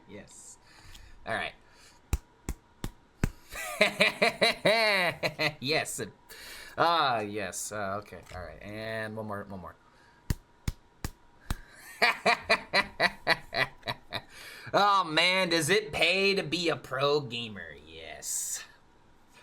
Yes. All right. Yes. Yes. Okay. All right. And one more. Oh man, does it pay to be a pro gamer? Yes.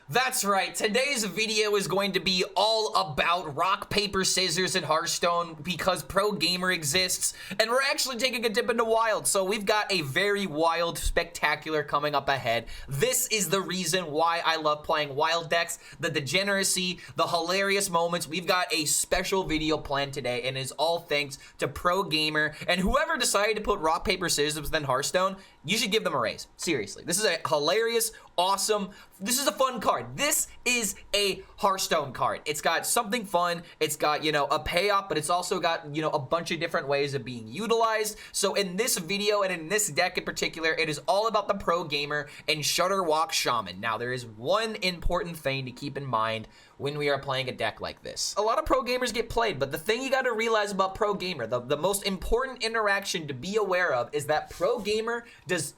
That's right, today's video is going to be all about rock, paper, scissors in Hearthstone because Pro Gamer exists, and we're actually taking a dip into Wild, so we've got a very wild spectacular coming up ahead. This is the reason why I love playing Wild decks, the degeneracy, the hilarious moments. We've got a special video planned today, and it is all thanks to Pro Gamer, and whoever decided to put rock, paper, scissors within Hearthstone, you should give them a raise. Seriously, this is a hilarious, awesome, this is a fun card. This is a Hearthstone card. It's got something fun. It's got, you know, a payoff, but it's also got, you know, a bunch of different ways of being utilized. So in this video and in this deck in particular, it is all about the Pro Gamer and Shudderwock Shaman. Now, there is one important thing to keep in mind when we are playing a deck like this. A lot of pro gamers get played, but the thing you gotta realize about Pro Gamer, the most important interaction to be aware of is that Pro Gamer does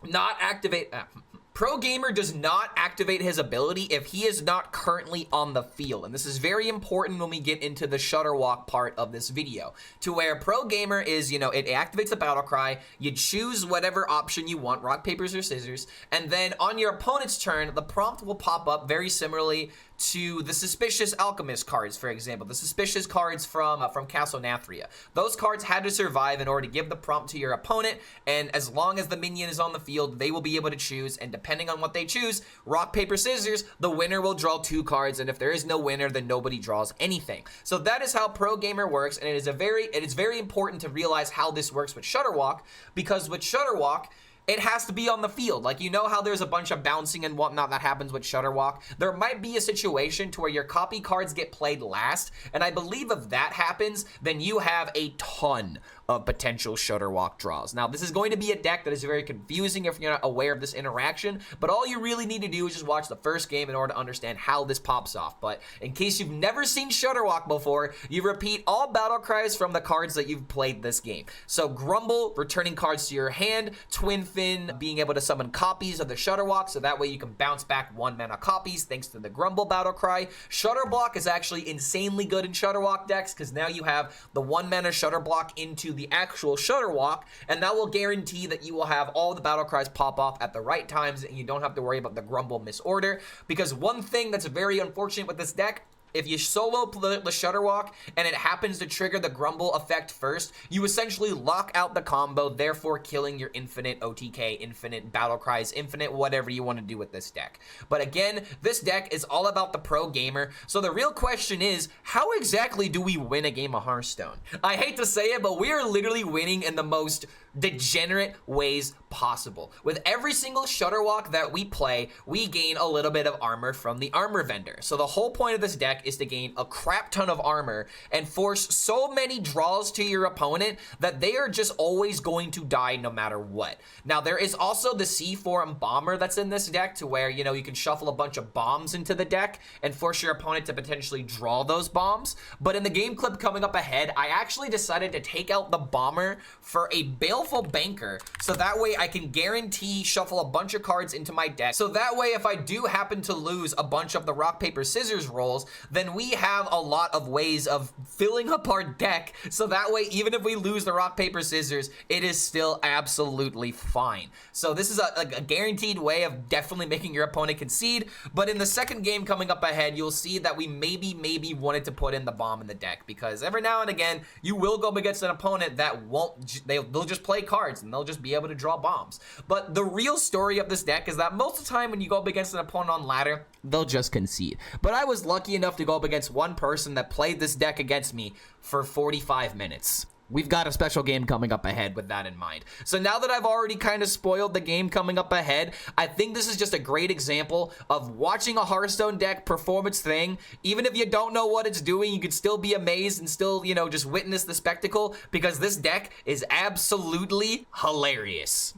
not activate... Pro Gamer does not activate his ability if he is not currently on the field. And this is very important when we get into the Shudderwock part of this video. To where Pro Gamer is, you know, it activates the battle cry, you choose whatever option you want, rock, papers, or scissors, and then on your opponent's turn, the prompt will pop up very similarly to the Suspicious Alchemist cards, for example. The Suspicious cards from Castle Nathria. Those cards had to survive in order to give the prompt to your opponent, and as long as the minion is on the field, they will be able to choose, and depending on what they choose, rock, paper, scissors, the winner will draw 2 cards, and if there is no winner, then nobody draws anything. So that is how Pro Gamer works, and it is very important to realize how this works with Shudderwock, because with Shudderwock, it has to be on the field. Like, you know how there's a bunch of bouncing and whatnot that happens with Shudderwock? There might be a situation to where your copy cards get played last, and I believe if that happens, then you have a ton of potential Shudderwock draws. Now, this is going to be a deck that is very confusing if you're not aware of this interaction, but all you really need to do is just watch the first game in order to understand how this pops off. But in case you've never seen Shudderwock before, you repeat all battle cries from the cards that you've played this game. So Grumble, returning cards to your hand, Twin Fin, being able to summon copies of the Shudderwock, so that way you can bounce back 1-mana copies thanks to the Grumble battle cry. Shutterblock is actually insanely good in Shudderwock decks because now you have the 1-mana Shutterblock into the actual Shudderwock, and that will guarantee that you will have all the battle cries pop off at the right times, and you don't have to worry about the Grumble misorder. Because one thing that's very unfortunate with this deck, if you solo the Shudderwock and it happens to trigger the Grumble effect first, you essentially lock out the combo, therefore killing your infinite OTK, infinite battle cries, infinite whatever you want to do with this deck. But again, this deck is all about the Pro Gamer, so the real question is, how exactly do we win a game of Hearthstone? I hate to say it, but we are literally winning in the most degenerate ways possible. With every single Shudderwock that we play, we gain a little bit of armor from the armor vendor. So the whole point of this deck is to gain a crap ton of armor and force so many draws to your opponent that they are just always going to die no matter what. Now, there is also the C4 Bomber that's in this deck to where, you know, you can shuffle a bunch of bombs into the deck and force your opponent to potentially draw those bombs. But in the game clip coming up ahead, I actually decided to take out the Bomber for a Baleful Banker, so that way I can guarantee shuffle a bunch of cards into my deck. So that way, if I do happen to lose a bunch of the rock, paper, scissors rolls, then we have a lot of ways of filling up our deck, so that way, even if we lose the rock, paper, scissors, it is still absolutely fine. So this is a guaranteed way of definitely making your opponent concede, but in the second game coming up ahead, you'll see that we maybe wanted to put in the bomb in the deck, because every now and again, you will go up against an opponent that won't, they'll just play cards and they'll just be able to draw bombs. But the real story of this deck is that most of the time when you go up against an opponent on ladder, they'll just concede. But I was lucky enough to go up against one person that played this deck against me for 45 minutes. We've got a special game coming up ahead with that in mind. So now that I've already kind of spoiled the game coming up ahead, I think this is just a great example of watching a Hearthstone deck perform its thing. Even if you don't know what it's doing, you can still be amazed and still, you know, just witness the spectacle, because this deck is absolutely hilarious.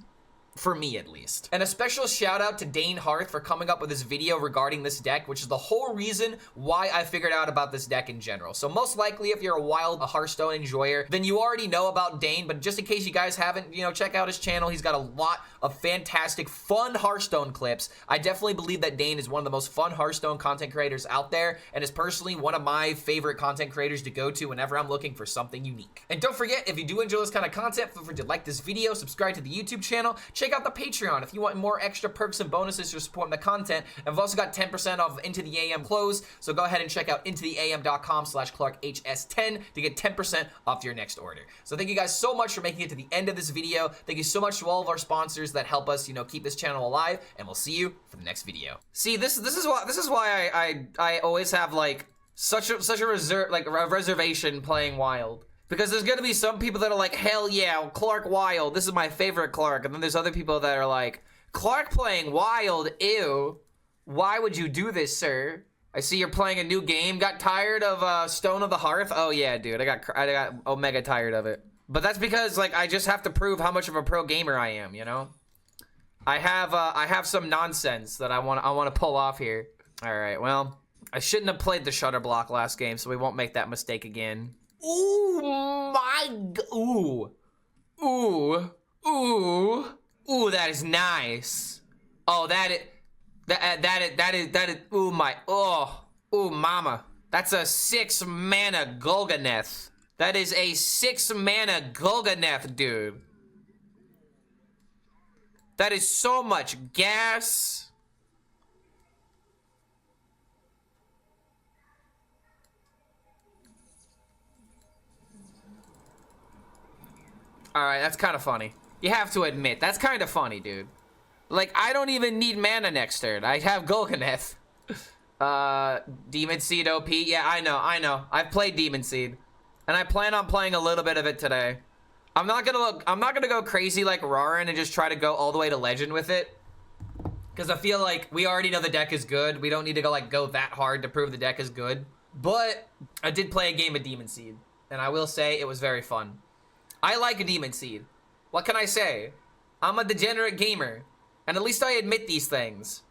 For me, at least. And a special shout out to Dane Hearth for coming up with this video regarding this deck, which is the whole reason why I figured out about this deck in general. So most likely, if you're a Hearthstone enjoyer, then you already know about Dane, but just in case you guys haven't, you know, check out his channel. He's got a lot of fantastic, fun Hearthstone clips. I definitely believe that Dane is one of the most fun Hearthstone content creators out there, and is personally one of my favorite content creators to go to whenever I'm looking for something unique. And don't forget, if you do enjoy this kind of content, feel free to like this video, subscribe to the YouTube channel, check out the Patreon if you want more extra perks and bonuses for supporting the content. And we've also got 10% off Into the AM clothes, so go ahead and check out intotheam.com/ClarkHS10 to get 10% off your next order. So thank you guys so much for making it to the end of this video. Thank you so much to all of our sponsors that help us, you know, keep this channel alive, and we'll see you for the next video. See, this is why I always have like such a reservation playing Wild. Because there's gonna be some people that are like, hell yeah, Clark Wild, this is my favorite Clark. And then there's other people that are like, Clark playing Wild, ew. Why would you do this, sir? I see you're playing a new game. Got tired of Stone of the Hearth? Oh yeah, dude, I got Omega tired of it. But that's because like I just have to prove how much of a pro gamer I am, you know? I have some nonsense that I want to pull off here. All right, well, I shouldn't have played the Shutter Block last game, so we won't make that mistake again. Ooh, ooh, that is nice. Oh, that is, ooh, ooh, mama. That's a 6-mana Golganeth. That is a 6-mana Golganeth, dude. That is so much gas. Alright, that's kind of funny. You have to admit, that's kind of funny, dude. Like, I don't even need mana next turn. I have Golganeth. Demon Seed OP. Yeah, I know. I've played Demon Seed. And I plan on playing a little bit of it today. I'm not gonna go crazy like Rarin and just try to go all the way to Legend with it. Because I feel like we already know the deck is good. We don't need to go that hard to prove the deck is good. But I did play a game of Demon Seed. And I will say it was very fun. I like a Demon Seed. What can I say? I'm a degenerate gamer, and at least I admit these things.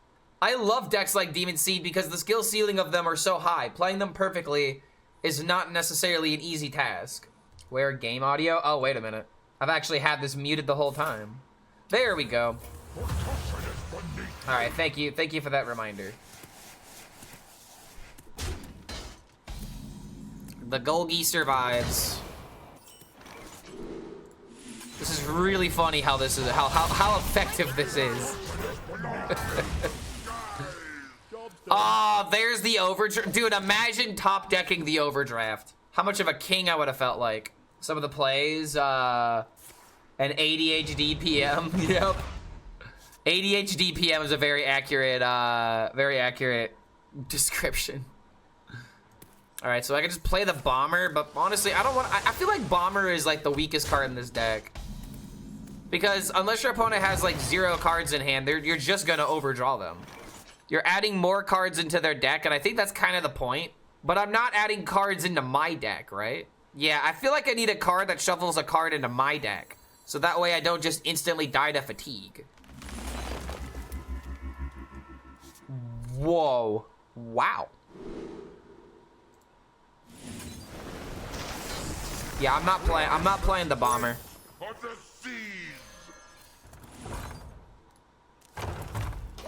I love decks like Demon Seed because the skill ceiling of them are so high. Playing them perfectly is not necessarily an easy task. Where game audio? Oh, wait a minute. I've actually had this muted the whole time. There we go. All right, thank you. Thank you for that reminder. The Golgi survives. This is really funny how this is, how effective this is. Oh, there's the overdraft. Dude, imagine top decking the overdraft. How much of a king I would have felt like. Some of the plays, an ADHD PM, yep. ADHD PM is a very accurate description. All right, so I can just play the Bomber, but honestly, I feel like Bomber is like the weakest card in this deck. Because unless your opponent has like 0 cards in hand, you're just gonna overdraw them. You're adding more cards into their deck, and I think that's kind of the point. But I'm not adding cards into my deck, right? Yeah, I feel like I need a card that shuffles a card into my deck. So that way I don't just instantly die to fatigue. Whoa. Wow. Yeah, I'm not playing the Bomber.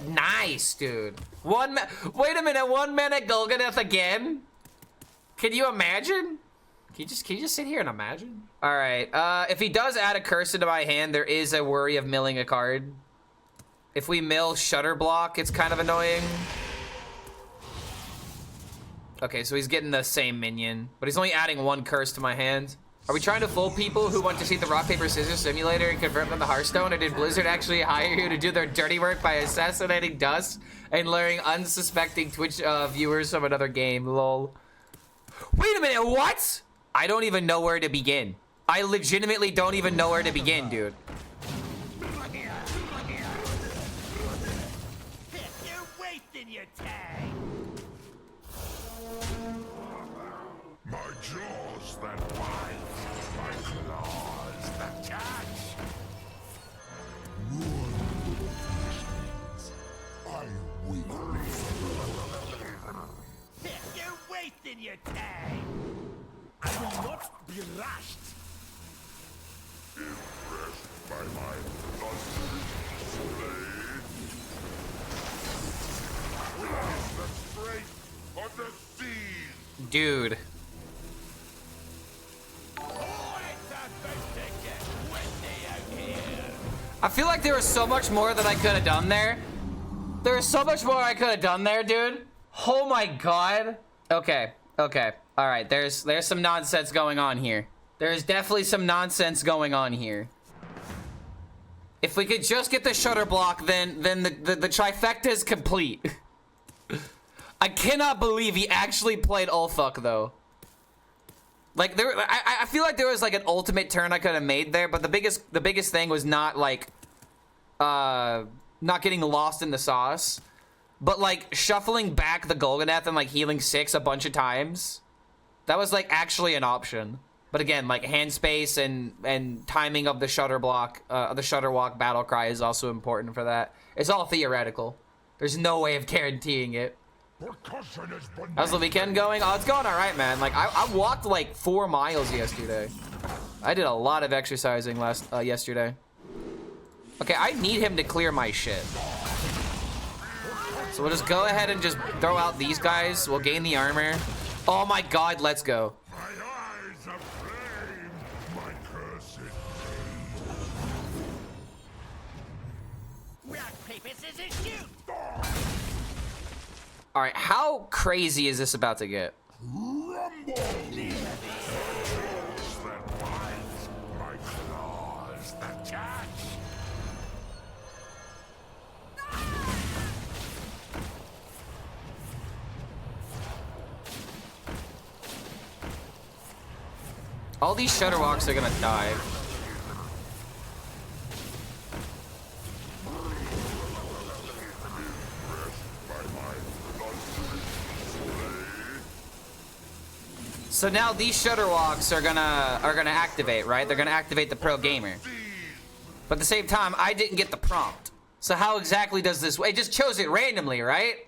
Nice, dude. Wait a minute, 1 minute Golganeth again? Can you imagine? Can you just sit here and imagine? All right, if he does add a curse into my hand, there is a worry of milling a card. If we mill Shudderblock, it's kind of annoying. Okay, so he's getting the same minion, but he's only adding 1 curse to my hand. Are we trying to fool people who want to see the rock, paper, scissors simulator and convert them to Hearthstone? Or did Blizzard actually hire you to do their dirty work by assassinating dust and luring unsuspecting Twitch viewers from another game? Lol. Wait a minute, what? I don't even know where to begin. I legitimately don't even know where to begin, dude. You're wasting your time. My jaws that bite, my claws that catch. Roar your tang. I will not be rushed. Impressed by my thunderous display? Witness the strength of the seas! Dude. Oh, it's about to get windy out here. I feel like there was so much more that I could have done there. There's so much more I could have done there, dude. Oh my god. Okay, okay. All right, there's some nonsense going on here. There's definitely some nonsense going on here. If we could just get the shutter block, then the trifecta is complete. I cannot believe he actually played Ulfuck though. Like I feel like there was like an ultimate turn I could have made there, but the biggest thing was not like not getting lost in the sauce, but like shuffling back the Golganeth and like healing 6 a bunch of times. That was like actually an option. But again, like hand space and timing of the shutter block, the Shudderwock battle cry is also important for that. It's all theoretical. There's no way of guaranteeing it. How's the weekend going? Oh, it's going all right, man. Like I walked like 4 miles yesterday. I did a lot of exercising yesterday. Okay, I need him to clear my shit. So we'll just go ahead and just throw out these guys. We'll gain the armor. Oh my god, let's go. My eyes aflame, my cursed Rock, paper, scissors, shoot! All right, how crazy is this about to get? rumble! Claws that bite, my claws that catch. All these Shudderwocks are gonna die. So now these Shudderwocks are gonna activate, right? They're gonna activate the pro gamer. But at the same time, I didn't get the prompt. So how exactly does this? It just chose it randomly, right?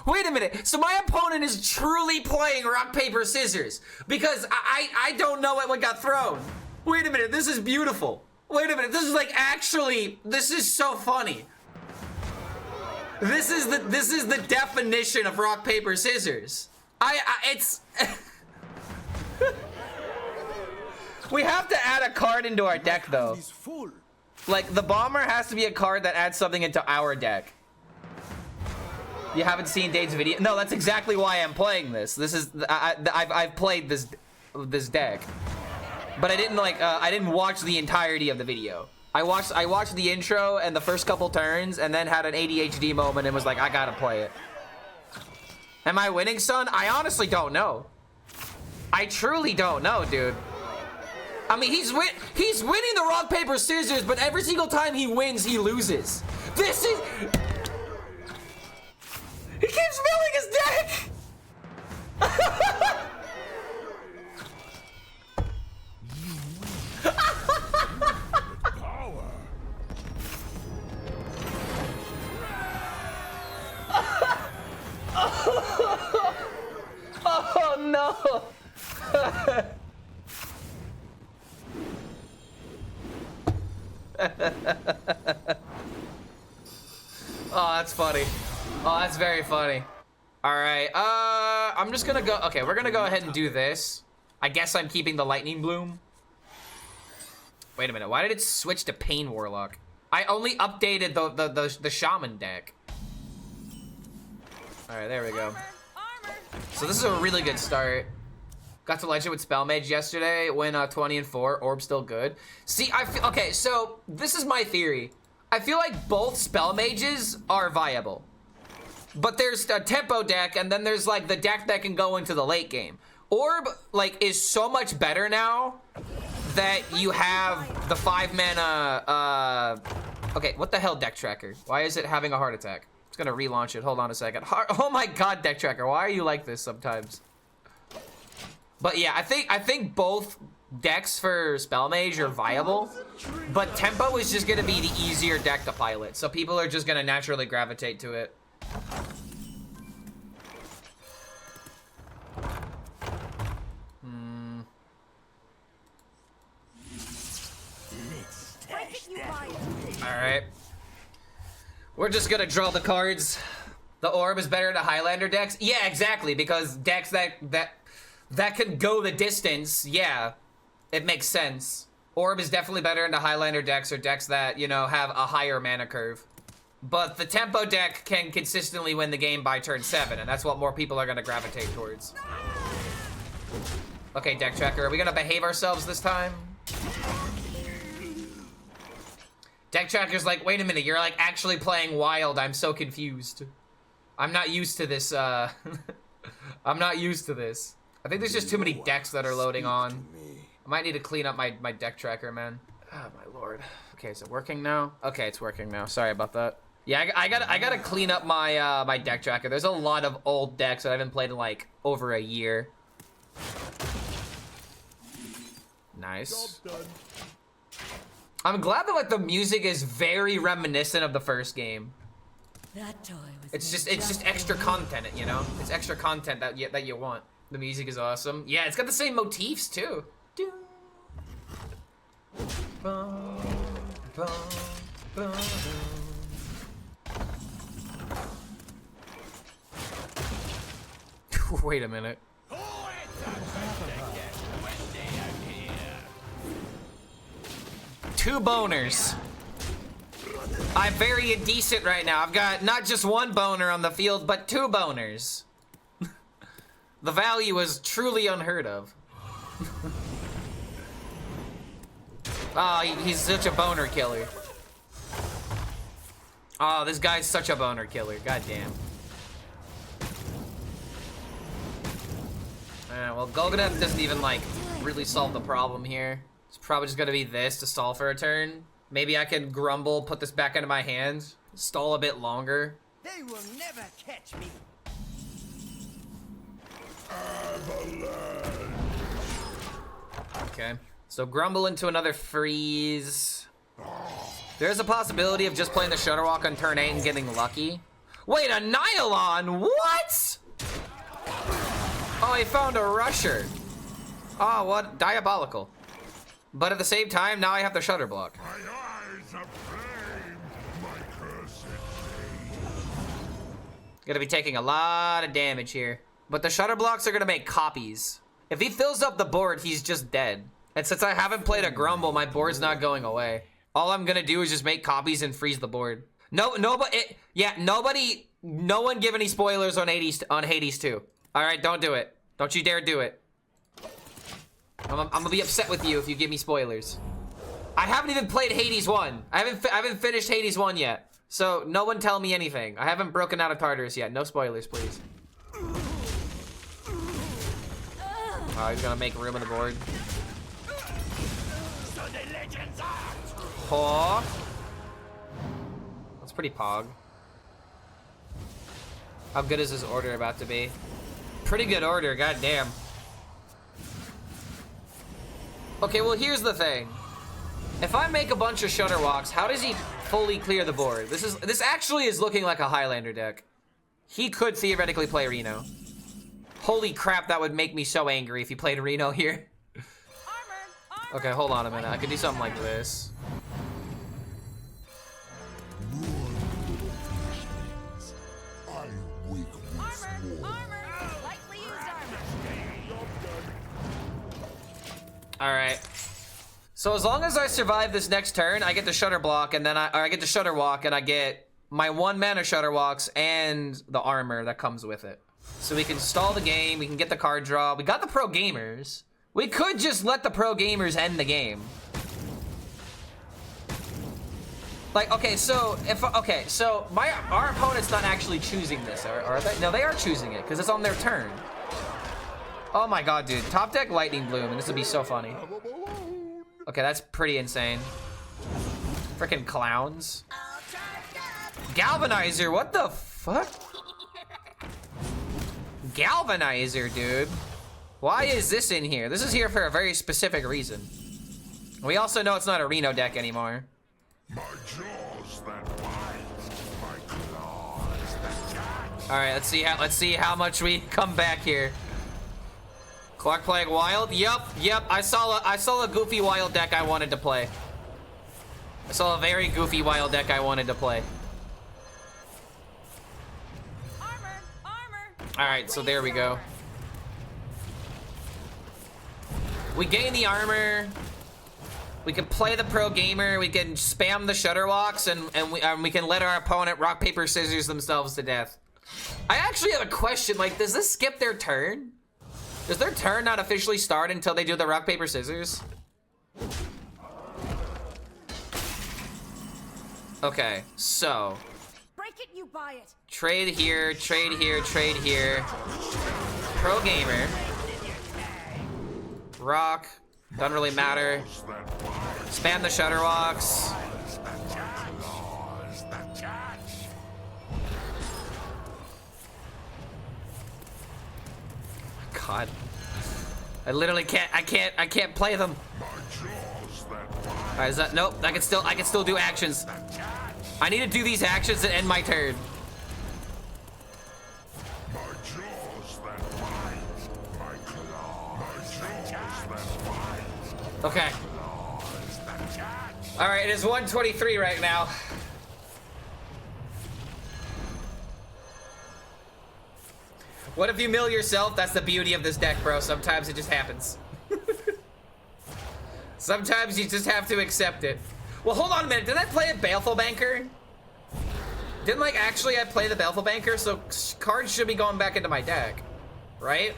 Wait a minute. So my opponent is truly playing rock paper scissors because I don't know what got thrown. Wait a minute. This is beautiful. Wait a minute. This is like actually. This is so funny. This is the definition of rock paper scissors. It's. We have to add a card into our deck though. Like the bomber has to be a card that adds something into our deck. You haven't seen Dade's video? No, that's exactly why I'm playing this. This is I've played this deck, but I didn't watch the entirety of the video. I watched the intro and the first couple turns, and then had an ADHD moment and was like, I gotta play it. Am I winning, son? I honestly don't know. I truly don't know, dude. I mean, he's winning the rock paper scissors, but every single time he wins, he loses. This is. He keeps filling his deck! Oh no! Oh, that's funny. Oh, that's very funny. All right, I'm just gonna go. Okay, we're gonna go ahead and do this. I guess I'm keeping the lightning bloom. Wait a minute, why did it switch to Pain Warlock? I only updated the Shaman deck. All right, there we go. So this is a really good start. Got to Legend with Spell Mage yesterday, win 20-4, Orb still good. See, I feel, okay, so this is my theory. I feel like both Spell Mages are viable. But there's a tempo deck, and then there's like the deck that can go into the late game. Orb like is so much better now that you have the 5 mana. Okay, what the hell, Deck Tracker? Why is it having a heart attack? It's gonna relaunch it. Hold on a second. Oh my God, Deck Tracker, why are you like this sometimes? But yeah, I think both decks for Spell Mage are viable, but tempo is just gonna be the easier deck to pilot, so people are just gonna naturally gravitate to it. Alright. We're just gonna draw the cards. The orb is better to Highlander decks? Yeah, exactly, because decks that can go the distance, yeah. It makes sense. Orb is definitely better into Highlander decks or decks that, you know, have a higher mana curve. But the tempo deck can consistently win the game by turn 7, and that's what more people are gonna gravitate towards. Okay, deck tracker, are we gonna behave ourselves this time? Deck tracker's like, wait a minute, you're like actually playing wild, I'm so confused. I'm not used to this, I'm not used to this. I think there's just too many decks that are loading on. I might need to clean up my deck tracker, man. Oh my lord. Okay, is it working now? Okay, it's working now. Sorry about that. Yeah, I gotta clean up my my deck tracker. There's a lot of old decks that I haven't played in like over a year. Nice. I'm glad that like the music is very reminiscent of the first game. That toy was It's just extra content, you know? It's extra content that you want. The music is awesome. Yeah, it's got the same motifs too. Wait a minute. Two boners. I'm very indecent right now. I've got not just one boner on the field, but two boners. The value is truly unheard of. Oh, he's such a boner killer. Oh, this guy's such a boner killer. God damn. Well, Golganath doesn't even, like, really solve the problem here. It's probably just gonna be this to stall for a turn. Maybe I can grumble, put this back into my hands, stall a bit longer. They will never catch me. Okay. So grumble into another freeze. There's a possibility of just playing the Shudderwock on turn 8 and getting lucky. Wait, a Nylon? What? Oh, he found a Rusher. Oh, what? Diabolical. But at the same time, now I have the Shutter Block. My eyes are flame, my cursed Gonna be taking a lot of damage here. But the Shutter Blocks are gonna make copies. If he fills up the board, he's just dead. And since I haven't played a Grumble, my board's not going away. All I'm gonna do is just make copies and freeze the board. No one give any spoilers on Hades 2. All right, don't do it. Don't you dare do it. I'm gonna be upset with you if you give me spoilers. I haven't even played Hades 1. I haven't finished Hades 1 yet. So no one tell me anything. I haven't broken out of Tartarus yet. No spoilers, please. Oh, he's gonna make room on the board. Oh, that's pretty pog. How good is this order about to be? Pretty good order, goddamn. Okay, well here's the thing. If I make a bunch of Shudderwocks, how does he fully clear the board? This actually is looking like a Highlander deck. He could theoretically play Reno. Holy crap, that would make me so angry if he played Reno here. Okay, hold on a minute. I could do something like this. I wake once more. Lightly used armor. Alright. So as long as I survive this next turn, I get the Shutter Block, and then I get the Shudderwock, and I get my 1 mana Shudderwocks and the armor that comes with it. So we can stall the game, we can get the card draw. We got the pro gamers. We could just let the pro gamers end the game. Like, okay, so our opponent's not actually choosing this, are they? No, they are choosing it because it's on their turn. Oh my god, dude! Top deck Lightning Bloom, and this would be so funny. Okay, that's pretty insane. Freaking clowns. Galvanizer, what the fuck? Galvanizer, dude. Why is this in here? This is here for a very specific reason. We also know it's not a Reno deck anymore. My jaws that bite, my claws that catch. All right, let's see how much we come back here. Clark playing wild? Yep. I saw a goofy wild deck I wanted to play. I saw a very goofy wild deck I wanted to play. Armor, armor. All right, so there we go. We gain the armor. We can play the pro gamer. We can spam the Shudderwocks, and we can let our opponent rock paper scissors themselves to death. I actually have a question. Like, does this skip their turn? Does their turn not officially start until they do the rock paper scissors? Okay, so Break it, you buy it. trade here, trade here, trade here. Pro gamer. Rock. Doesn't really matter. Spam the Shudderwocks. God. I literally can't, I can't play them. Alright, is that, nope, I can still do actions. I need to do these actions to end my turn. Okay. Alright, it is 1:23 right now. What if you mill yourself? That's the beauty of this deck, bro. Sometimes it just happens. Sometimes you just have to accept it. Well, hold on a minute. Did I play a Baleful Banker? Didn't, like, actually I play the Baleful Banker? So cards should be going back into my deck, right?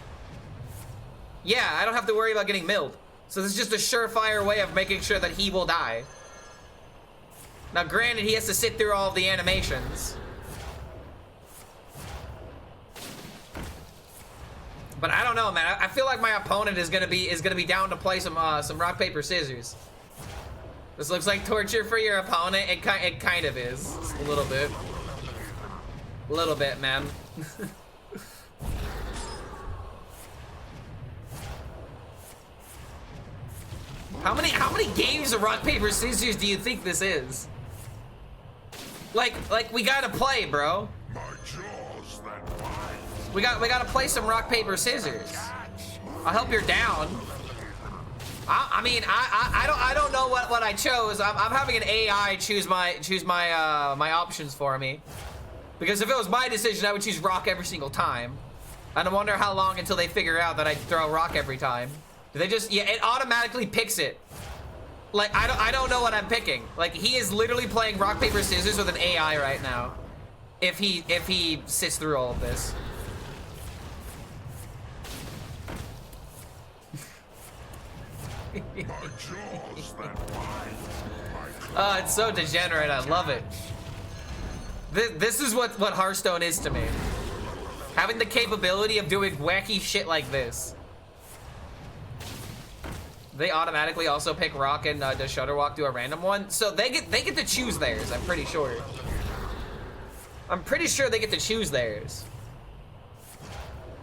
Yeah, I don't have to worry about getting milled. So this is just a surefire way of making sure that he will die. Now, granted, he has to sit through all of the animations. But I don't know, man. I feel like my opponent is gonna be down to play some rock paper scissors. This looks like torture for your opponent. It kind of is, a little bit, man. How many games of rock paper scissors do you think this is? Like we gotta play, bro. We gotta play some rock paper scissors. I'll help you're down. I mean I don't know what I chose. I'm having an AI choose my my options for me, because if it was my decision I would choose rock every single time. And I wonder how long until they figure out that I throw rock every time. Do they just, yeah, it automatically picks it. Like I don't know what I'm picking. Like he is literally playing rock paper scissors with an AI right now. If he sits through all of this. Oh, it's so degenerate. I love it. This is what Hearthstone is to me. Having the capability of doing wacky shit like this. They automatically also pick rock, and does Shudderwock do a random one? So they get to choose theirs. I'm pretty sure. I'm pretty sure they get to choose theirs.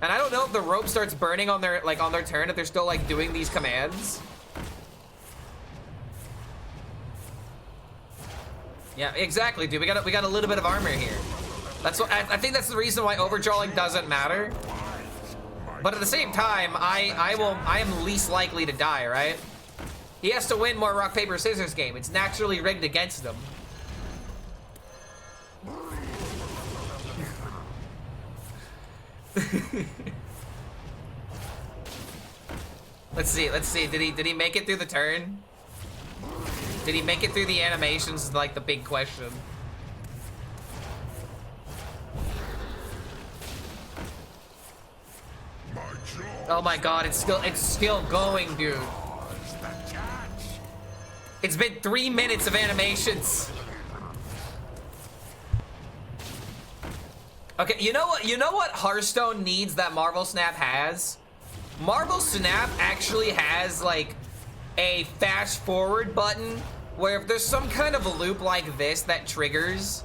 And I don't know if the rope starts burning on their turn if they're still like doing these commands. Yeah, exactly, dude. We got a little bit of armor here. That's what I think. That's the reason why overdrawing doesn't matter. But at the same time, I am least likely to die, right? He has to win more rock paper scissors game. It's naturally rigged against him. Let's see. Did he make it through the turn? Did he make it through the animations is like the big question. Oh my god, it's still going, dude. It's been 3 minutes of animations. Okay, you know what Hearthstone needs that Marvel Snap has? Marvel Snap actually has like a fast forward button where if there's some kind of a loop like this that triggers,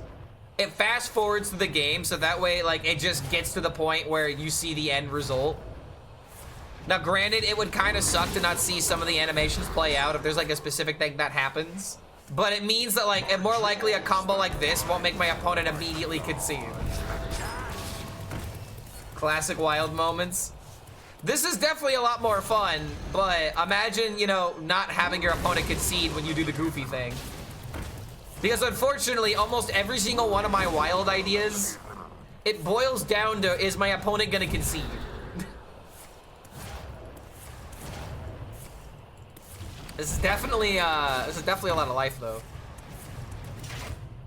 it fast forwards to the game, so that way like it just gets to the point where you see the end result. Now granted, it would kind of suck to not see some of the animations play out if there's like a specific thing that happens, but it means that like more likely a combo like this won't make my opponent immediately concede. Classic wild moments. This is definitely a lot more fun, but imagine, you know, not having your opponent concede when you do the goofy thing. Because unfortunately, almost every single one of my wild ideas, it boils down to, is my opponent gonna concede? This is definitely a lot of life though.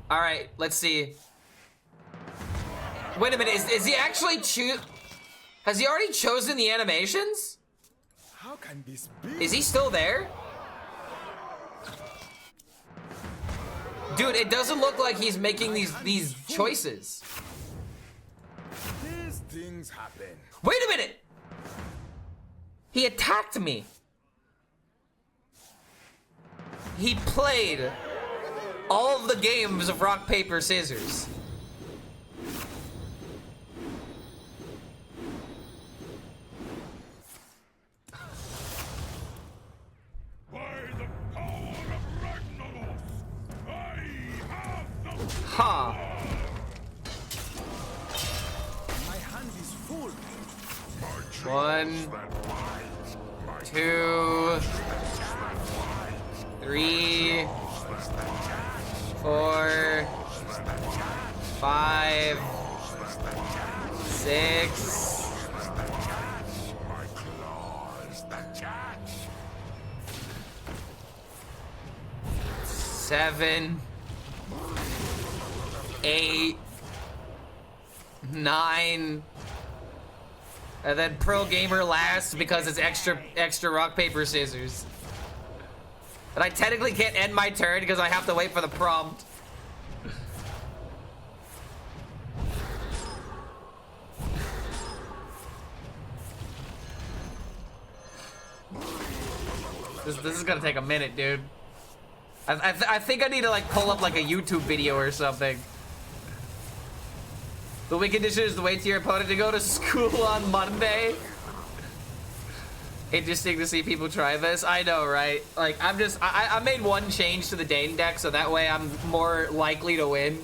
All right, let's see. Wait a minute, is he actually has he already chosen the animations? How can this be? Is he still there? Dude, it doesn't look like he's making these choices. These things happen. Wait a minute! He attacked me. He played all of the games of rock, paper, scissors. Huh. My hand is full. 1, 2, 3, 4, 5, 6, 7, 8, 9, and then pro gamer last because it's extra rock paper scissors. And I technically can't end my turn because I have to wait for the prompt. This is gonna take a minute, dude. I think I need to like pull up like a YouTube video or something. The win condition is to wait to your opponent to go to school on Monday. Interesting to see people try this. I know, right? Like, I made one change to the Dane deck so that way I'm more likely to win.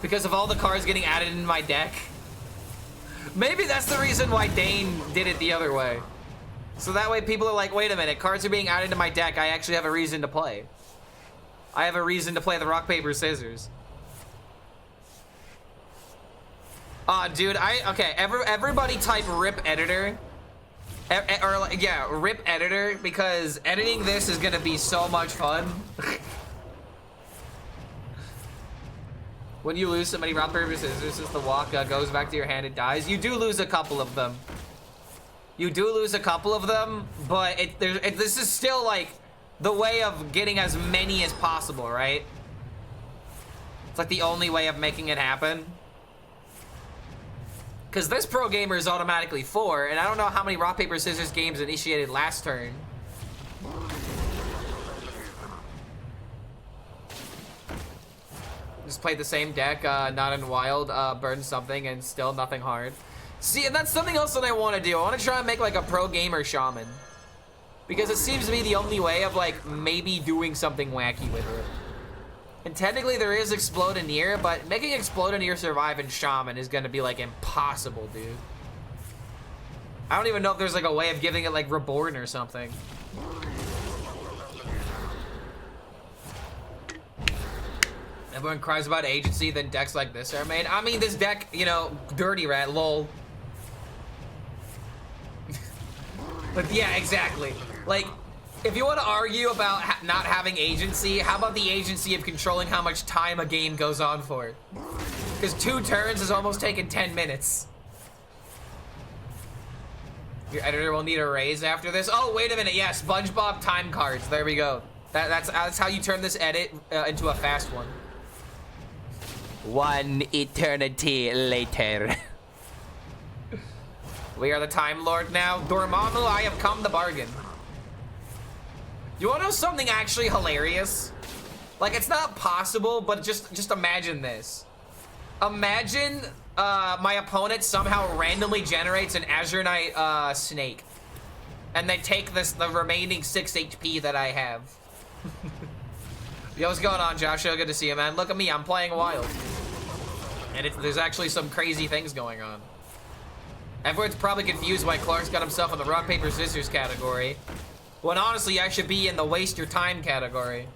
Because of all the cards getting added in my deck. Maybe that's the reason why Dane did it the other way. So that way people are like, wait a minute, cards are being added to my deck, I actually have a reason to play. I have a reason to play the rock, paper, scissors. Dude, okay, everybody type rip editor. Yeah, rip editor, because editing this is gonna be so much fun. When you lose so many rock, paper, scissors, since the walk goes back to your hand, it dies. You do lose a couple of them. You do lose a couple of them, but this is still like the way of getting as many as possible, right? It's like the only way of making it happen. Because this pro gamer is automatically 4, and I don't know how many rock, paper, scissors games initiated last turn. Just played the same deck, not in wild, burned something, and still nothing hard. See, and that's something else that I want to do. I want to try and make like a pro gamer shaman. Because it seems to be the only way of like maybe doing something wacky with it. And technically there is Explodoneer, but making Explodoneer survive in Shaman is gonna be like impossible, dude. I don't even know if there's like a way of giving it like Reborn or something. Everyone cries about agency, then decks like this are made. I mean, this deck, you know, Dirty Rat, lol. But yeah, exactly. Like, if you want to argue about not having agency, how about the agency of controlling how much time a game goes on for? Because 2 turns is almost taking 10 minutes. Your editor will need a raise after this. Oh, wait a minute. Yeah, SpongeBob time cards. There we go. That's how you turn this edit into a fast one. 1 eternity later. We are the Time Lord now. Dormammu, I have come to bargain. You wanna know something actually hilarious? Like, it's not possible, but just imagine this. Imagine my opponent somehow randomly generates an Azure Knight snake. And they take the remaining 6 HP that I have. Yo, what's going on, Joshua? Good to see you, man. Look at me, I'm playing wild. And there's actually some crazy things going on. Everyone's probably confused why Clark's got himself in the rock, paper, scissors category. When honestly, I should be in the waste your time category.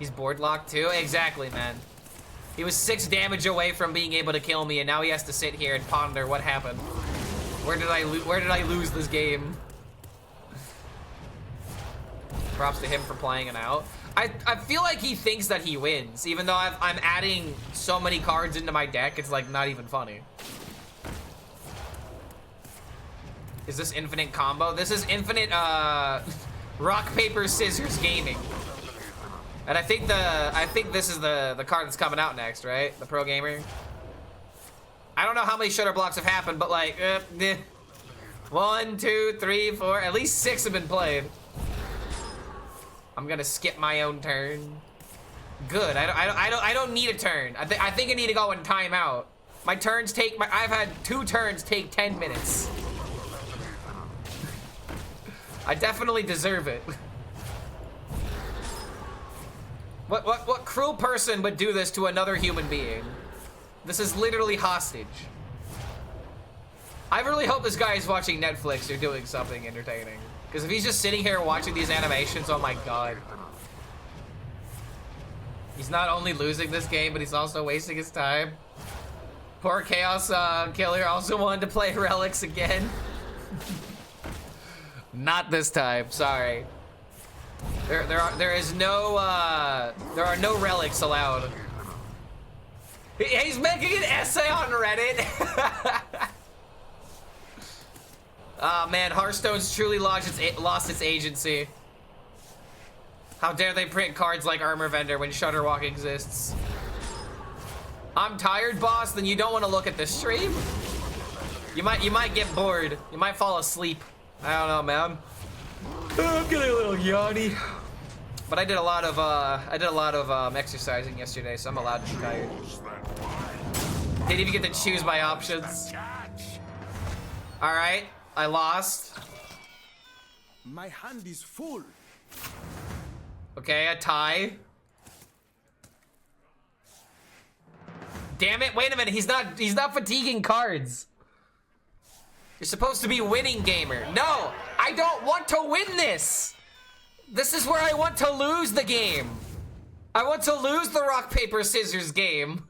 He's board locked too? Exactly, man. He was 6 damage away from being able to kill me, and now he has to sit here and ponder what happened. Where did I lose this game? Props to him for playing it out. I feel like he thinks that he wins, even though I'm adding so many cards into my deck, it's like not even funny. Is this infinite combo? This is infinite rock, paper, scissors gaming. And I think this is the card that's coming out next, right? The pro gamer. I don't know how many shutter blocks have happened, but like 1, 2, 3, 4, at least 6 have been played. I'm gonna skip my own turn. Good. I don't need a turn. I think I need to go in timeout. My turns take I've had 2 turns take 10 minutes. I definitely deserve it. What cruel person would do this to another human being? This is literally hostage. I really hope this guy is watching Netflix or doing something entertaining. Because if he's just sitting here watching these animations, oh my god. He's not only losing this game, but he's also wasting his time. Poor Chaos Killer also wanted to play Relics again. Not this time, sorry. There are no relics allowed. He's making an essay on Reddit. Oh man, Hearthstone's truly lost its agency. How dare they print cards like Armor Vendor when Shudderwock exists? I'm tired, boss. Then you don't want to look at the stream. You might get bored. You might fall asleep. I don't know, man. I'm getting a little yawny. But I did a lot of exercising yesterday, so I'm allowed to be tired. Didn't even get to choose my options. All right, I lost. My hand is full. Okay, a tie. Damn it! Wait a minute. He's not fatiguing cards. You're supposed to be winning, gamer. No, I don't want to win this. This is where I want to lose the game. I want to lose the rock, paper, scissors game.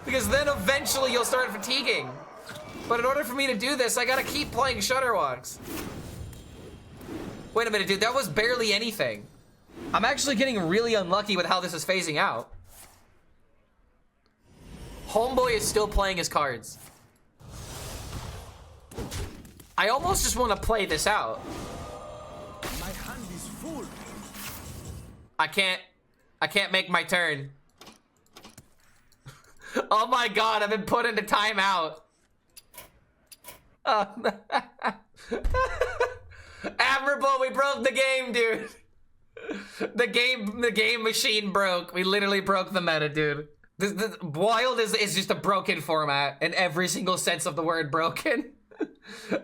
Because then eventually you'll start fatiguing. But in order for me to do this, I gotta keep playing Shudderwocks. Wait a minute, dude, that was barely anything. I'm actually getting really unlucky with how this is phasing out. Homeboy is still playing his cards. I almost just want to play this out. My hand is full. I can't make my turn. Oh my god, I've been put into timeout. Admirable, we broke the game, dude. The game machine broke. We literally broke the meta, dude. The Wild is just a broken format in every single sense of the word broken.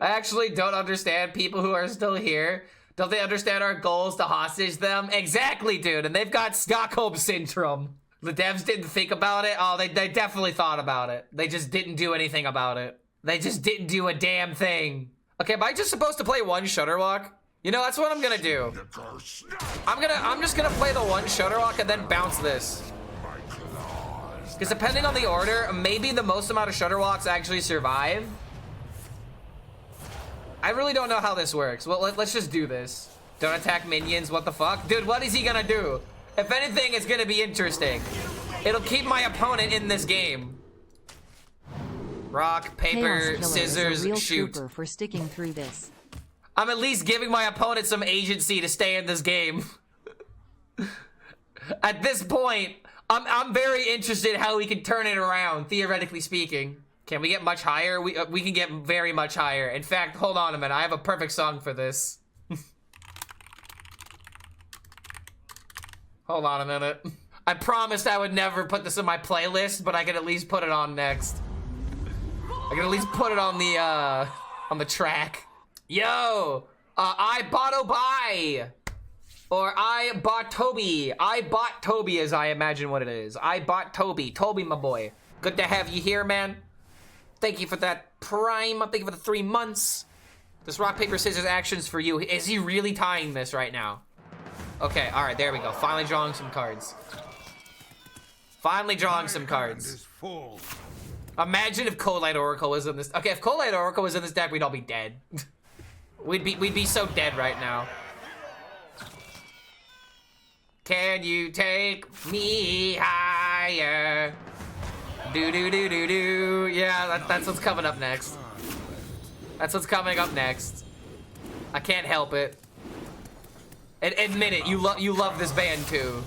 I actually don't understand people who are still here. Don't they understand our goals to hostage them? Exactly, dude, and they've got Stockholm Syndrome. The devs didn't think about it. Oh, they definitely thought about it. They just didn't do anything about it. They just didn't do a damn thing. Okay, am I just supposed to play one Shudderwock? You know, that's what I'm gonna do. I'm just gonna play the one Shudderwock and then bounce this. Because depending on the order, maybe the most amount of Shudderwocks actually survive. I really don't know how this works. Well, let's just do this. Don't attack minions, what the fuck? Dude, what is he gonna do? If anything, it's gonna be interesting. It'll keep my opponent in this game. Rock, paper, scissors, shoot. For sticking through this. I'm at least giving my opponent some agency to stay in this game. At this point, I'm very interested how we can turn it around, theoretically speaking. Can we get much higher? We can get very much higher. In fact, hold on a minute. I have a perfect song for this. Hold on a minute. I promised I would never put this in my playlist, but I can at least put it on next. I can at least put it on the track. Yo, I bought Obai. Or I bought Toby. I bought Toby, as I imagine what it is. I bought Toby. Toby, my boy. Good to have you here, man. Thank you for that Prime. Thank you for the 3 months. This rock, paper, scissors action's for you. Is he really tying this right now? Okay, alright, there we go. Finally drawing some cards. Finally drawing some cards. Imagine if Cold-Light Oracle was in this. Okay, if Cold-Light Oracle was in this deck, we'd all be dead. we'd be so dead right now. Can you take me higher? Do do do do do. Yeah, that's what's coming up next. That's what's coming up next. I can't help it. Admit it, you love this band too.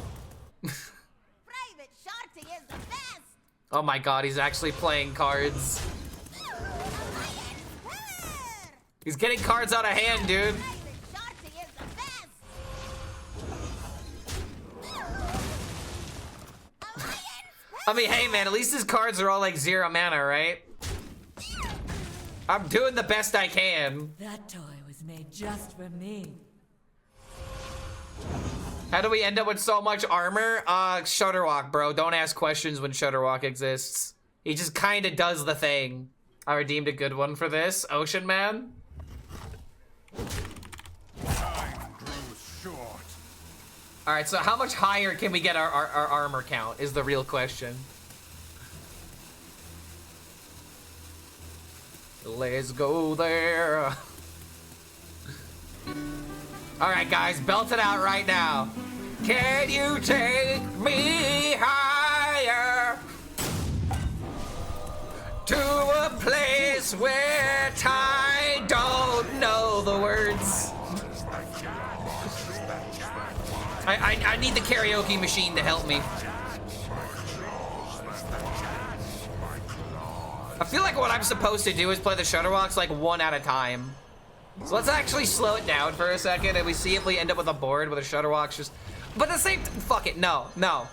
Private Shorty is the best. Oh my god, he's actually playing cards. He's getting cards out of hand, dude. Private Shorty is the best. I mean, hey man, at least his cards are all like 0 mana, right? I'm doing the best I can. That toy was made just for me. How do we end up with so much armor? Shudderwock, bro. Don't ask questions when Shudderwock exists. He just kind of does the thing. I redeemed a good one for this. Ocean Man. Alright, so how much higher can we get our armor count is the real question. Let's go there. Alright guys, belt it out right now. Can you take me higher to a place where I don't know the words? I need the karaoke machine to help me. I feel like what I'm supposed to do is play the Shudderwocks like one at a time. So let's actually slow it down for a second and we see if we end up with a board with a Shudderwocks just... But the same... Fuck it, no.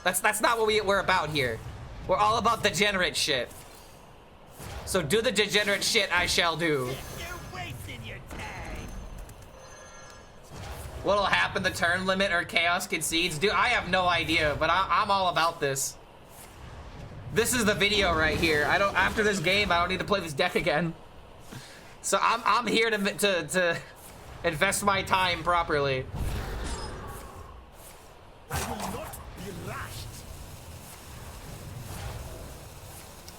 That's not what we're about here. We're all about degenerate shit. So do the degenerate shit I shall do. You're wasting your time. What'll happen, the turn limit or chaos concedes? Dude, I have no idea, but I'm all about this. This is the video right here. After this game, I don't need to play this deck again. So I'm here to invest my time properly. I will not be lashed.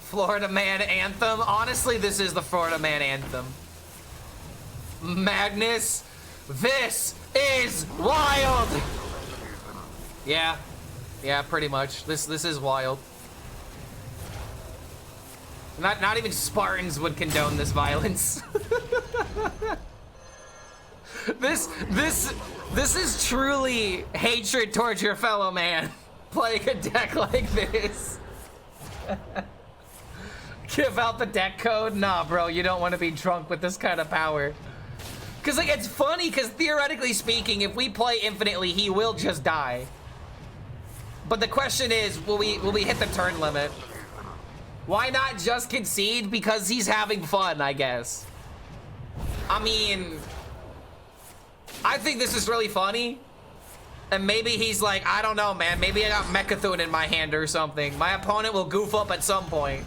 Florida Man Anthem. Honestly, this is the Florida Man Anthem. Magnus, this is wild. Yeah, pretty much. This is wild. Not even Spartans would condone this violence. This is truly hatred towards your fellow man. Playing a deck like this. Give out the deck code? Nah, bro, you don't want to be drunk with this kind of power. Cause like it's funny, cause theoretically speaking, if we play infinitely, he will just die. But the question is, will we hit the turn limit? Why not just concede? Because he's having fun, I guess. I mean, I think this is really funny. And maybe he's like, I don't know, man. Maybe I got Mechathune in my hand or something. My opponent will goof up at some point.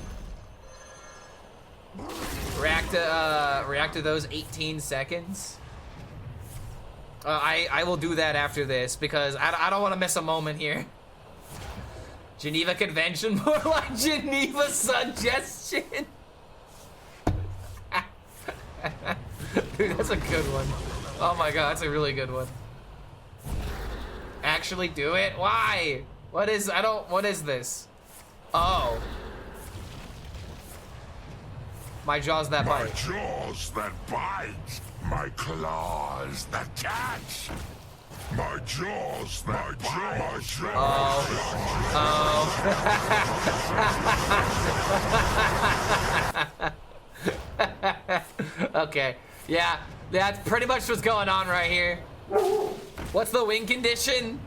React to those 18 seconds. I will do that after this because I don't want to miss a moment here. Geneva Convention, more like Geneva Suggestion. Dude, that's a good one. Oh my god, that's a really good one. Actually do it? Why? What is this? Oh. My jaws that bite. My jaws that bite. My claws that catch. My jaws that bite. Okay. Yeah, that's pretty much what's going on right here. What's the win condition?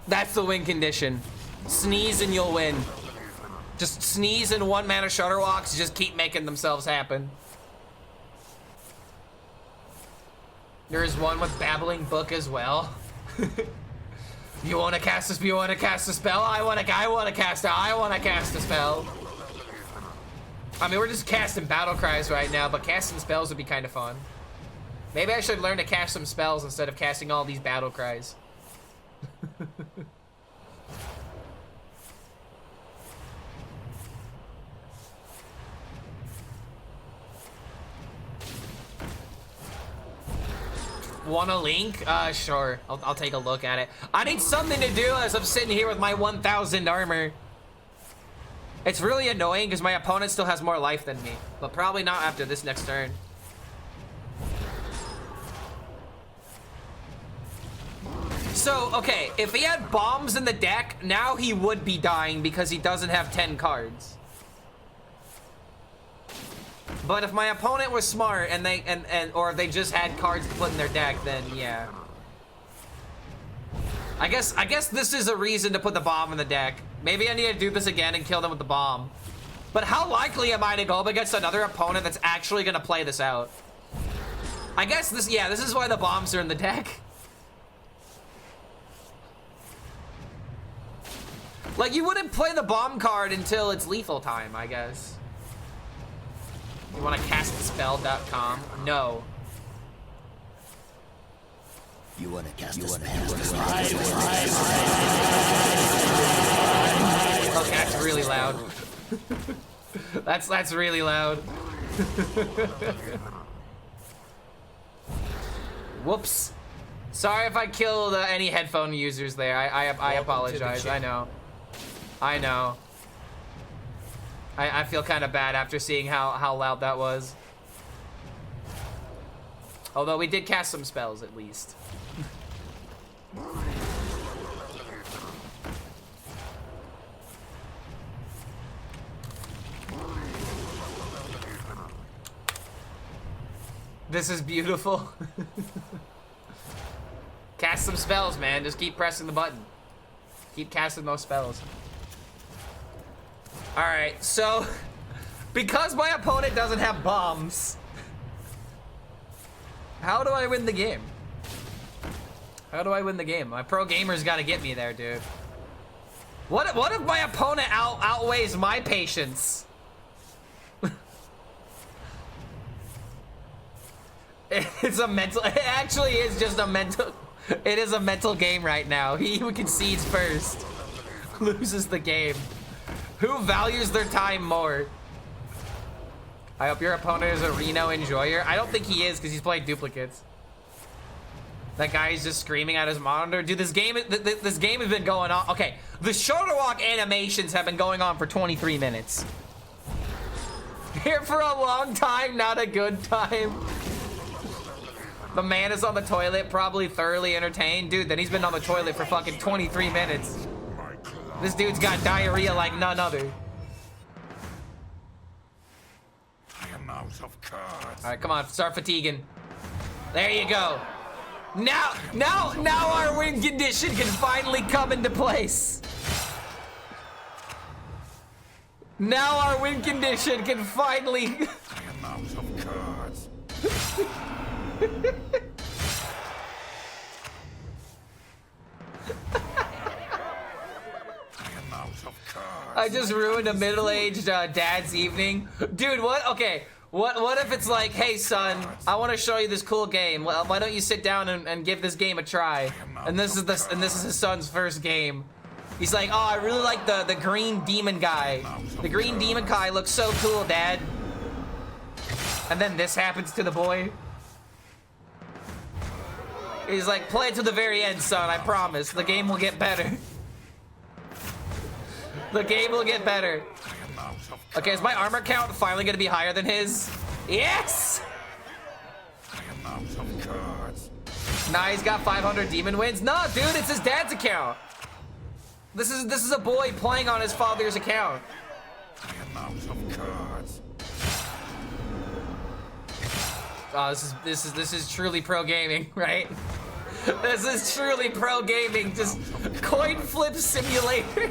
That's the win condition. Sneeze and you'll win. Just sneeze and 1 mana Shudderwocks just keep making themselves happen. There is one with Babbling Book as well. You want to cast a spell? I want to cast a spell. I mean, we're just casting battle cries right now, but casting spells would be kind of fun. Maybe I should learn to cast some spells instead of casting all these battle cries. Want a link? Sure. I'll take a look at it. I need something to do as I'm sitting here with my 1,000 armor. It's really annoying because my opponent still has more life than me, but probably not after this next turn. So, okay, if he had bombs in the deck, now he would be dying because he doesn't have 10 cards. But if my opponent was smart and or if they just had cards to put in their deck, then yeah. I guess this is a reason to put the bomb in the deck. Maybe I need to do this again and kill them with the bomb. But how likely am I to go up against another opponent that's actually gonna play this out? I guess this is why the bombs are in the deck. Like, you wouldn't play the bomb card until it's lethal time, I guess. You want to castspell.com? No. You want to cast a spell? Okay, that's really loud. that's really loud. Whoops. Sorry if I killed any headphone users there. I apologize. I know. I know. I feel kind of bad after seeing how loud that was. Although we did cast some spells at least. This is beautiful. Cast some spells, man. Just keep pressing the button. Keep casting those spells. Alright, so because my opponent doesn't have bombs, how do I win the game? How do I win the game? My pro gamer's gotta get me there, dude. What if my opponent outweighs my patience? It's a mental, it actually is just a mental, it is a mental game right now. He who concedes first loses the game. Who values their time more? I hope your opponent is a Reno enjoyer. I don't think he is because he's playing duplicates. That guy is just screaming at his monitor. Dude, this game has been going on. Okay, the Shudderwock animations have been going on for 23 minutes. Here for a long time, not a good time. The man is on the toilet, probably thoroughly entertained. Dude, then he's been on the toilet for fucking 23 minutes. This dude's got diarrhea like none other. I am out of cards. All right, come on, start fatiguing. There you go. Now our win condition can finally come into place. Now our win condition can finally. I am out of cards. I just ruined a middle-aged dad's evening. Dude, what? Okay, what if it's like, hey son, I want to show you this cool game. Well, why don't you sit down and give this game a try? And this is his son's first game. He's like, oh, I really like the green demon guy. The green demon guy looks so cool, Dad. And then this happens to the boy. He's like, play it to the very end, son. I promise. The game will get better. The game will get better. Okay, is my armor count finally gonna be higher than his? Yes! Nah, he's got 500 demon wins. No, dude, it's his dad's account. This is a boy playing on his father's account. Oh, this is truly pro gaming, right? This is truly pro gaming. Just coin flip simulator.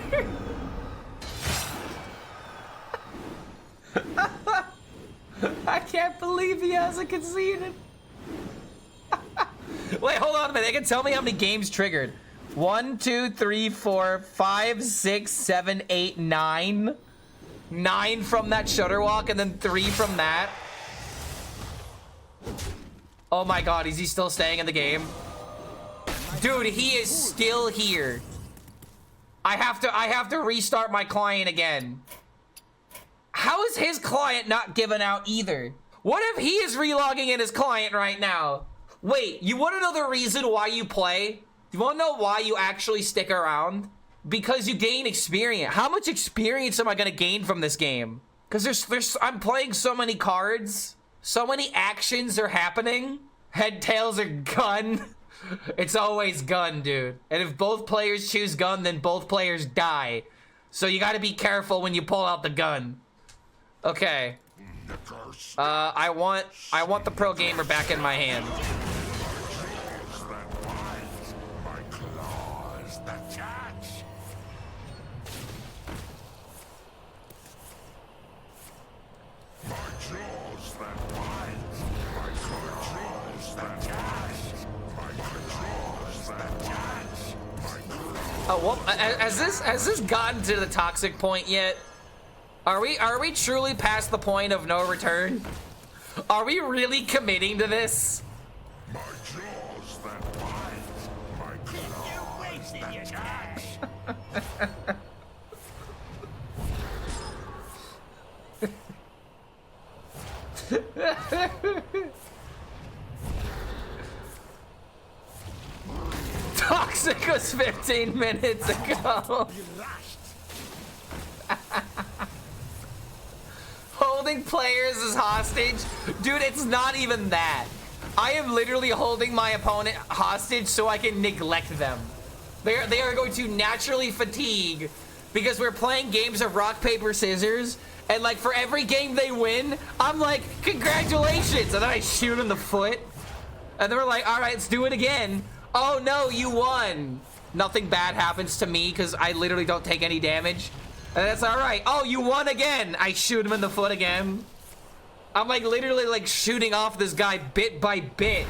I can't believe he hasn't conceded. Wait, hold on a minute. They can tell me how many games triggered. 1, 2, 3, 4, 5, 6, 7, 8, 9. 9 from that Shudderwock and then 3 from that. Oh my god, is he still staying in the game? Dude, he is still here. I have to restart my client again. How is his client not giving out either? What if he is relogging in his client right now? Wait, you want to know the reason why you play? You want to know why you actually stick around? Because you gain experience. How much experience am I gonna gain from this game? Because I'm playing so many cards. So many actions are happening. Head, tails, or gun. It's always gun, dude. And if both players choose gun, then both players die. So you gotta be careful when you pull out the gun. Okay. I want the pro gamer back in my hand. Oh, well, has this gotten to the toxic point yet? Are we truly past the point of no return? Are we really committing to this? My jaws that bite, my claws that catch. Toxic was 15 minutes ago. Holding players as hostage? Dude, it's not even that. I am literally holding my opponent hostage so I can neglect them. They are going to naturally fatigue because we're playing games of rock, paper, scissors, and like for every game they win, I'm like, congratulations, and then I shoot in the foot, and then we're like, all right, let's do it again. Oh no, you won. Nothing bad happens to me because I literally don't take any damage. And that's all right. Oh, you won again. I shoot him in the foot again. I'm like literally like shooting off this guy bit by bit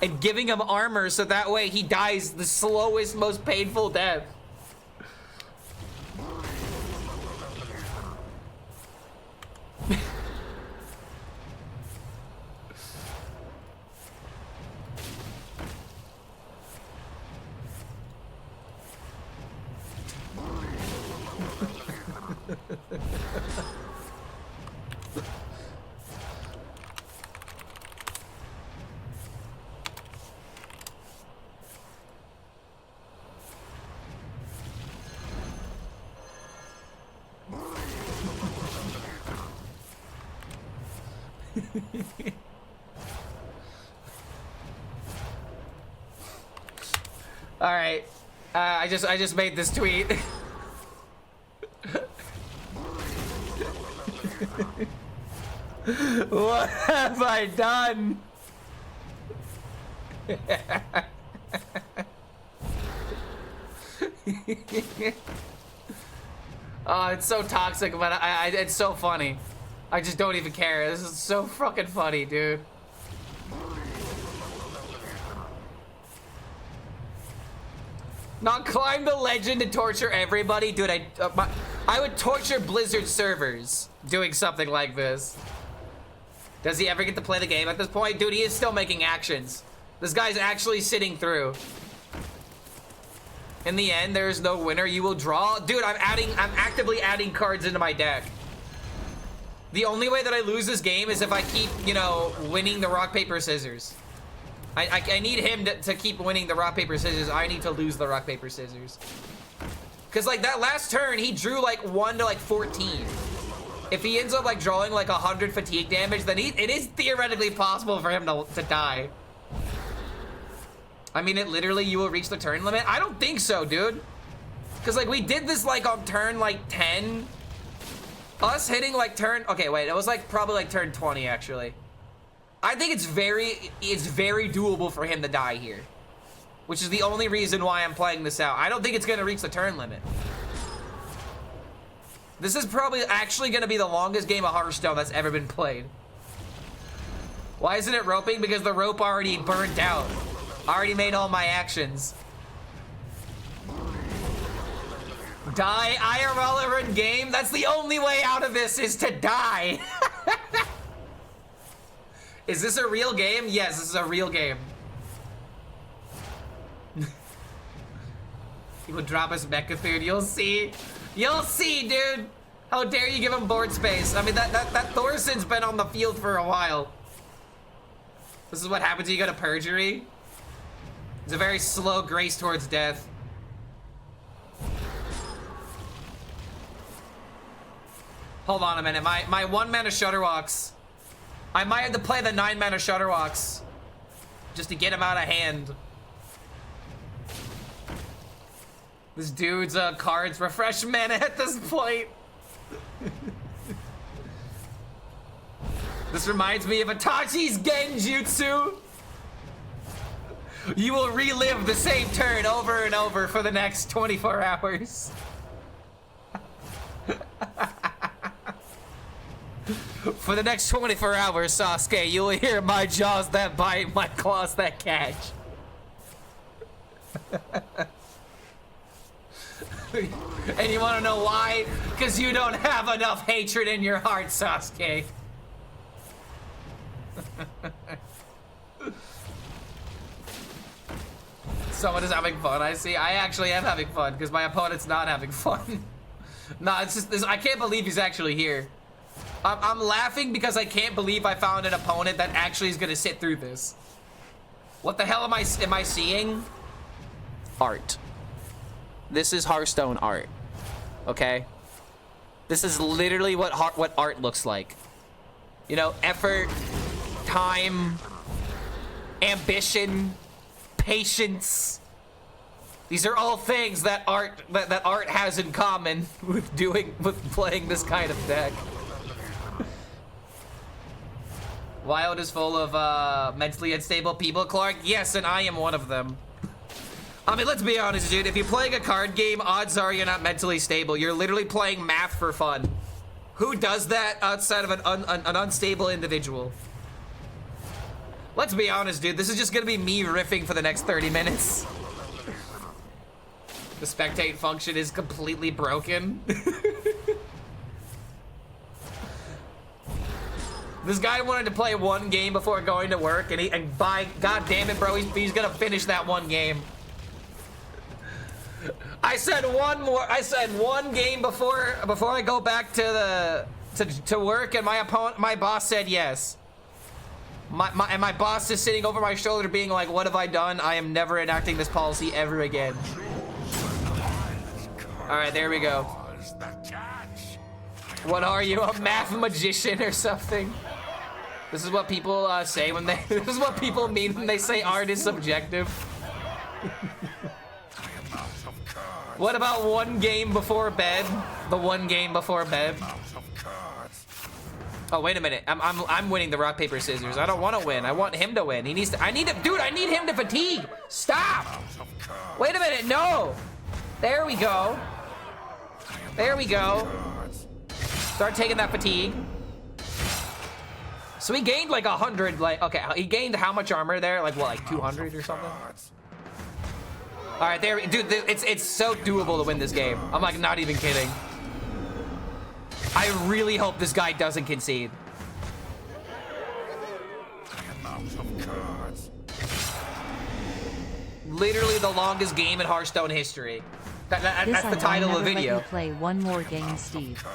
and giving him armor so that way he dies the slowest, most painful death. All right, I just made this tweet. What have I done? Oh, it's so toxic, but it's so funny. I just don't even care. This is so fucking funny, dude. Not climb the legend and torture everybody, dude. I would torture Blizzard servers doing something like this. Does he ever get to play the game at this point? Dude, he is still making actions. This guy's actually sitting through. In the end, there is no winner. You will draw. Dude, I'm actively adding cards into my deck. The only way that I lose this game is if I keep, you know, winning the rock, paper, scissors. I need him to keep winning the rock, paper, scissors. I need to lose the rock, paper, scissors. Because, like, that last turn, he drew, like, 1 to, like, 14. If he ends up, like, drawing, like, 100 fatigue damage, then it is theoretically possible for him to die. I mean, you will reach the turn limit? I don't think so, dude. Because, like, we did this, like, on turn, like, 10. Us hitting, like, turn... Okay, wait. It was, like, probably, like, turn 20, actually. I think it's very doable for him to die here. Which is the only reason why I'm playing this out. I don't think it's going to reach the turn limit. This is probably actually going to be the longest game of Hearthstone that's ever been played. Why isn't it roping? Because the rope already burnt out. I already made all my actions. Die IRL or in game? That's the only way out of this is to die. Is this a real game? Yes, this is a real game. He would drop his mecha food. You'll see. You'll see, dude. How dare you give him board space? I mean, that Thorson's been on the field for a while. This is what happens when you go to perjury. It's a very slow grace towards death. Hold on a minute. My 1 mana Shudderwocks. I might have to play the 9 mana Shudderwocks just to get him out of hand. This dude's cards refresh mana at this point. This reminds me of Itachi's Genjutsu. You will relive the same turn over and over for the next 24 hours. For the next 24 hours, Sasuke, you will hear my jaws that bite, my claws that catch. And you want to know why? Because you don't have enough hatred in your heart, Sasuke. Someone is having fun, I see. I actually am having fun because my opponent's not having fun. Nah, it's just this. I can't believe he's actually here. I'm laughing because I can't believe I found an opponent that actually is gonna sit through this. What the hell am I seeing? Art. This is Hearthstone art. Okay? This is literally what art looks like. You know, effort, time, ambition, patience. These are all things that art has in common with playing this kind of deck. Wild is full of mentally unstable people, Clark. Yes, and I am one of them. I mean, let's be honest, dude. If you're playing a card game, odds are you're not mentally stable. You're literally playing math for fun. Who does that outside of an unstable individual? Let's be honest, dude. This is just gonna be me riffing for the next 30 minutes. The spectate function is completely broken. This guy wanted to play one game before going to work, and by god damn it, bro, he's gonna finish that one game. I said one more. I said one game before I go back to work, and my boss said yes. My boss is sitting over my shoulder, being like, "What have I done? I am never enacting this policy ever again." All right, there we go. What are you, a math magician or something? This is what people say when they. This is what people mean when they say art is subjective. What about one game before bed? The one game before bed. Oh wait a minute! I'm winning the rock paper scissors. I don't want to win. I want him to win. He needs to. I need to, dude. I need him to fatigue. Stop! Wait a minute. No. There we go. There we go. Start taking that fatigue. So he gained like 100, like, okay, he gained how much armor there? Like what, like 200 or something? All right, there, dude, it's so doable to win this game. I'm like not even kidding. I really hope this guy doesn't concede. Literally the longest game in Hearthstone history. That's the title of the video. Let you play one more game, Steve.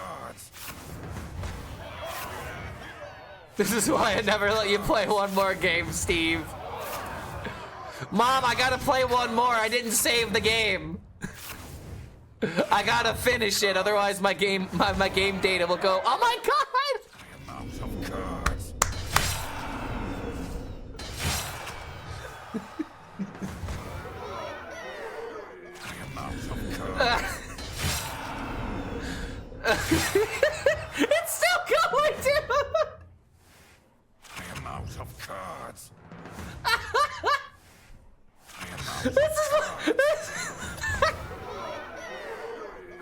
This is why I never let you play one more game, Steve. Mom, I gotta play one more. I didn't save the game. I gotta finish it, otherwise my game data will go. Oh my god! It's still going, dude! Out of cards. This is what,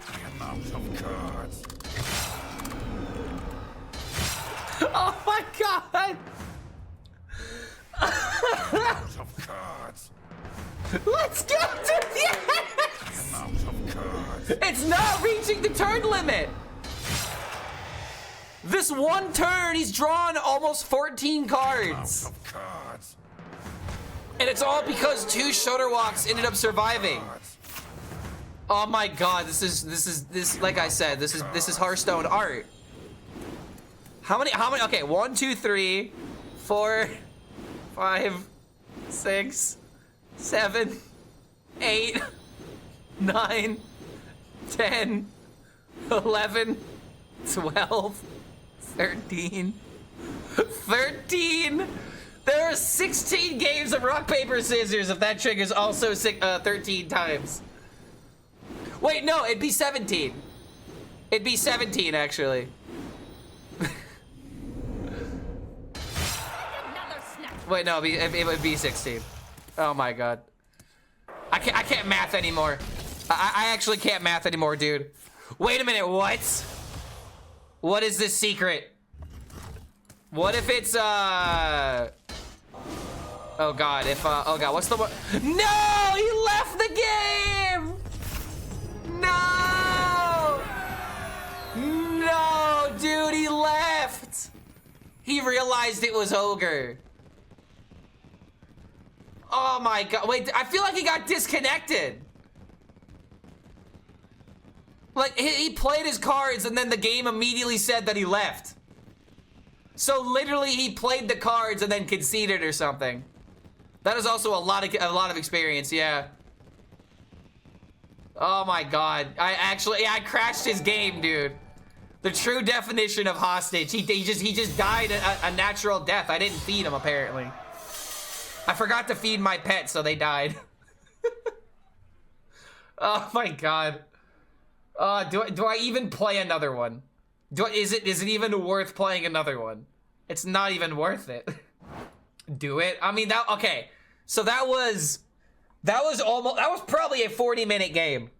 I am out of cards. oh my god! Out of cards. Let's go, dude! Yes! I am out of cards. It's not reaching the turn limit. This one turn, he's drawn almost 14 cards. Of cards. And it's all because 2 Shudderwocks ended up surviving. Oh my god, this like I said, this is Hearthstone art. How many, okay, 1, 2, 3, 4, 5, 6, 7, 8, 9, 10, 11, 12, 13, 13. There are 16 games of rock, paper, scissors if that triggers also 13 times. Wait, no, it'd be 17. It'd be 17, actually. Wait, no, it would be 16. Oh my god. I can't math anymore. I actually can't math anymore, dude. Wait a minute, what? What is this secret? What if it's, oh god, oh god, what's the one? No! He left the game! No! No, dude, he left! He realized it was Ogre. Oh my god, wait, I feel like he got disconnected. Like, he played his cards and then the game immediately said that he left. So literally he played the cards and then conceded or something. That is also a lot of experience, yeah. Oh my god, I crashed his game, dude. The true definition of hostage. He just died a natural death. I didn't feed him, apparently. I forgot to feed my pet, so they died. Oh my god. Do I even play another one? Is it even worth playing another one? It's not even worth it. Do it? I mean, okay. So that was probably a 40-minute game.